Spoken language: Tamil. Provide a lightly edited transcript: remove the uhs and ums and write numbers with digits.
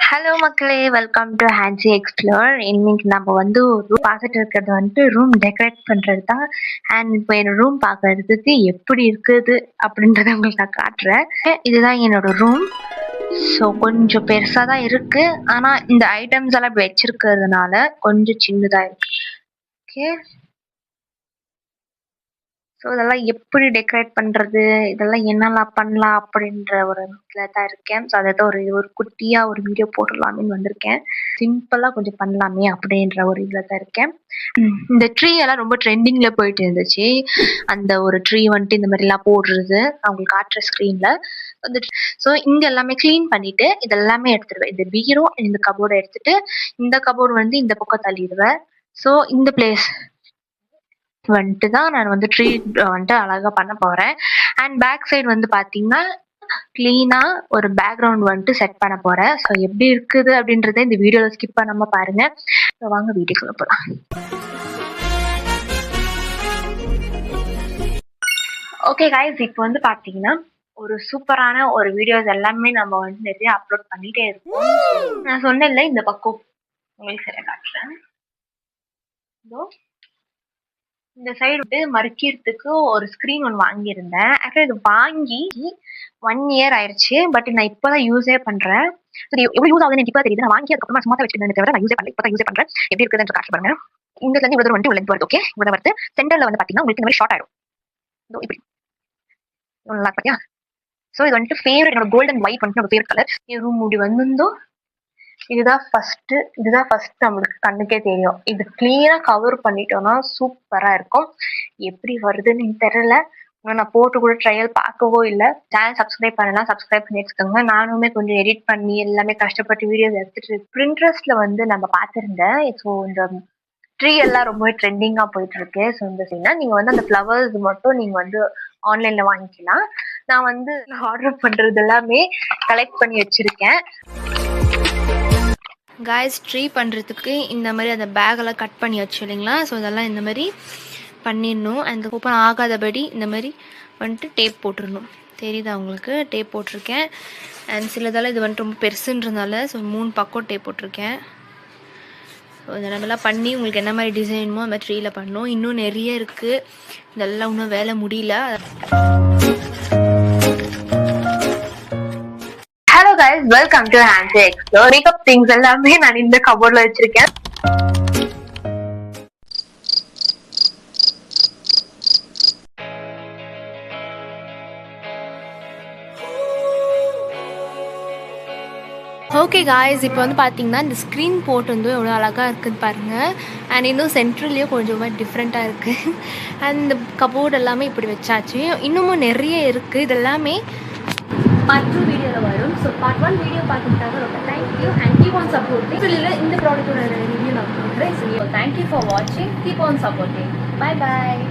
ஹலோ மக்களே, வெல்கம் டு ஹான்சி எக்ஸ்ப்ளோர். இன்னைக்கு நம்ம வந்து ஒரு ரூம் பார்த்துட்டு இருக்கிறது வந்துட்டு ரூம் டெக்கரேட் பண்ணுறது தான். அண்ட் இப்போ என்னோட ரூம் பார்க்கறதுக்கு எப்படி இருக்குது அப்படின்றத உங்களுக்கு நான் காட்டுறேன். இதுதான் என்னோட ரூம். ஸோ கொஞ்சம் பெருசாக தான் இருக்கு, ஆனால் இந்த ஐட்டம்ஸ் எல்லாம் வச்சிருக்கிறதுனால கொஞ்சம் சின்னதாக இருக்கு. ஓகே, ஸோ இதெல்லாம் எப்படி டெக்கரேட் பண்ணுறது, இதெல்லாம் என்னெல்லாம் பண்ணலாம் அப்படின்ற ஒரு இதில் தான் இருக்கேன். ஸோ அதை தான் ஒரு குட்டியாக ஒரு வீடியோ போட்டுடலாமேன்னு வந்திருக்கேன். சிம்பிளாக கொஞ்சம் பண்ணலாமே அப்படின்ற ஒரு இதில் தான் இருக்கேன். இந்த ட்ரீ எல்லாம் ரொம்ப ட்ரெண்டிங்கில் போயிட்டு இருந்துச்சு. அந்த ஒரு ட்ரீ வந்துட்டு இந்த மாதிரிலாம் போடுறது அவங்களுக்கு காட்டுற ஸ்க்ரீனில் வந்துட்டு. ஸோ இங்கே எல்லாமே க்ளீன் பண்ணிவிட்டு இதெல்லாமே எடுத்துடுவேன். இந்த பீரோ இந்த கபோர்டை எடுத்துட்டு இந்த கபோர்டு வந்து இந்த பக்கம் தள்ளிடுவேன். ஸோ இந்த பிளேஸ் வந்துட்டு தான் நான் வந்து ட்ரீ வந்துட்டு அழகா பண்ண போறேன். அண்ட் பேக் சைடு வந்து பாத்தீங்கன்னா கிளீனா ஒரு பேக்ரவுண்ட் வந்துட்டு செட் பண்ண போறேன். ஸோ எப்படி இருக்குது அப்படின்றத இந்த வீடியோல ஸ்கிப் பண்ணாம பாருங்க. வாங்க வீடியோக்குள்ள போலாம். ஓகே கைஸ், இப்போ வந்து பாத்தீங்கன்னா ஒரு சூப்பரான ஒரு வீடியோஸ் எல்லாமே நம்ம வந்து நிறைய அப்லோட் பண்ணிட்டே இருக்கோம். நான் சொன்னேன்ல இந்த பக்கம் உங்களுக்கு சரியா காட்டுறேன். இந்த சைடு விட்டு மறைக்கிறதுக்கு ஒரு ஸ்க்ரீன் ஒன்று வாங்கியிருந்தேன். ஆக்சுவலி இது வாங்கி 1 இயர் ஆயிடுச்சு. பட் நான் இப்போதான் யூஸே பண்றேன். சரி, எவ்வளவு யூஸ் ஆகுதுன்னு எனக்கு இப்போ தெரியுது. நான் வாங்கி அதுக்கப்புறமா சும்மா வச்சுருந்தேன் தவிர நான் யூஸே பண்ணல. இப்போ யூஸே பண்றேன். எப்படி இருக்குதுன்னு காட்டு பாருங்க. இந்த இருந்து இவ்வளவு வந்துட்டு லென்த் வருது. ஓகே, இவ்வளவு வருது. சென்டர்ல வந்து பாத்தீங்கன்னா உங்களுக்கு இந்த மாதிரி ஷார்ட் ஆயிடும். இப்படி நல்லா பாத்தியா. ஸோ இது வந்துட்டு ஃபேவரட், என்னோட கோல்டன் ஒயிட் வந்துட்டு என்னோட ஃபேவரட் கலர். என் ரூம் முடி வந்திருந்தோ இதுதான் ஃபர்ஸ்ட் நம்மளுக்கு கண்ணுக்கே தெரியும். இது கிளீனா கவர் பண்ணிட்டோம்னா சூப்பரா இருக்கும். எப்படி வருதுன்னு தெரியல. நான் போட்டு கூட ட்ரையல் பார்க்கவோ இல்லை. சேனல் சப்ஸ்கிரைப் பண்ணலாம், சப்ஸ்கிரைப் பண்ணி வச்சுக்கோங்க. நானுமே கொஞ்சம் எடிட் பண்ணி எல்லாமே கஷ்டப்பட்டு வீடியோஸ் எடுத்துட்டு பிரிண்ட்ரெஸ்ட்ல வந்து நம்ம பார்த்துருந்தேன். ஸோ இந்த ட்ரீ எல்லாம் ரொம்பவே ட்ரெண்டிங்கா போயிட்டு இருக்கு. ஸோ இந்த சீனா நீங்க வந்து அந்த ஃப்ளவர்ஸ் மட்டும் நீங்க வந்து ஆன்லைன்ல வாங்கிக்கலாம். நான் வந்து ஆர்டர் பண்றது எல்லாமே கலெக்ட் பண்ணி வச்சிருக்கேன். காய்ஸ், ட்ரீ பண்ணுறதுக்கு இந்த மாதிரி அந்த பேக்கெல்லாம் கட் பண்ணி வச்சு இல்லைங்களா. ஸோ இதெல்லாம் இந்த மாதிரி பண்ணிடணும். அந்த ஓப்பன் ஆகாதபடி இந்த மாதிரி வந்துட்டு டேப் போட்டுடணும். தெரியுதா உங்களுக்கு? டேப் போட்டிருக்கேன். அண்ட் சிலதெல்லாம் இது வந்துட்டு ரொம்ப பெருசுன்றதுனால ஸோ 3 பக்கம் டேப் போட்டிருக்கேன். ஸோ இதெல்லாம் பண்ணி உங்களுக்கு என்ன மாதிரி டிசைனுமோ அந்த மாதிரி ட்ரீயில் பண்ணணும். இன்னும் நிறைய இருக்குது. இதெல்லாம் இன்னும் வேலை முடியல. Hello guys, welcome to Hansi explore. Makeup things எல்லாமே நான் இந்த கபோர்ட்ல வச்சிருக்கேன். ஓகே காய்ஸ், இப்போ வந்து பார்த்தீங்கன்னா இந்த ஸ்க்ரீன் போட்டு வந்து எவ்வளோ அழகாக இருக்குதுன்னு பாருங்கள். அண்ட் இன்னும் சென்ட்ரல்லையும் கொஞ்சம் டிஃப்ரெண்ட்டாக இருக்குது. அண்ட் இந்த கபோர்டு எல்லாமே இப்படி வச்சாச்சு. இன்னமும் நிறைய இருக்குது. இது எல்லாமே பார்ட் 2 வீடியோவில் வரும். ஸோ பார்ட் 1 வீடியோ பார்த்துக்கிட்டாங்க ரொம்ப thank you. And keep on supporting. இதில் இந்த ப்ராடக்ட்டோட ரிவ்யூ நான் கொடுக்குறேன். ஸோ தேங்க்யூ ஃபார் வாட்சிங். Keep on supporting. Bye bye.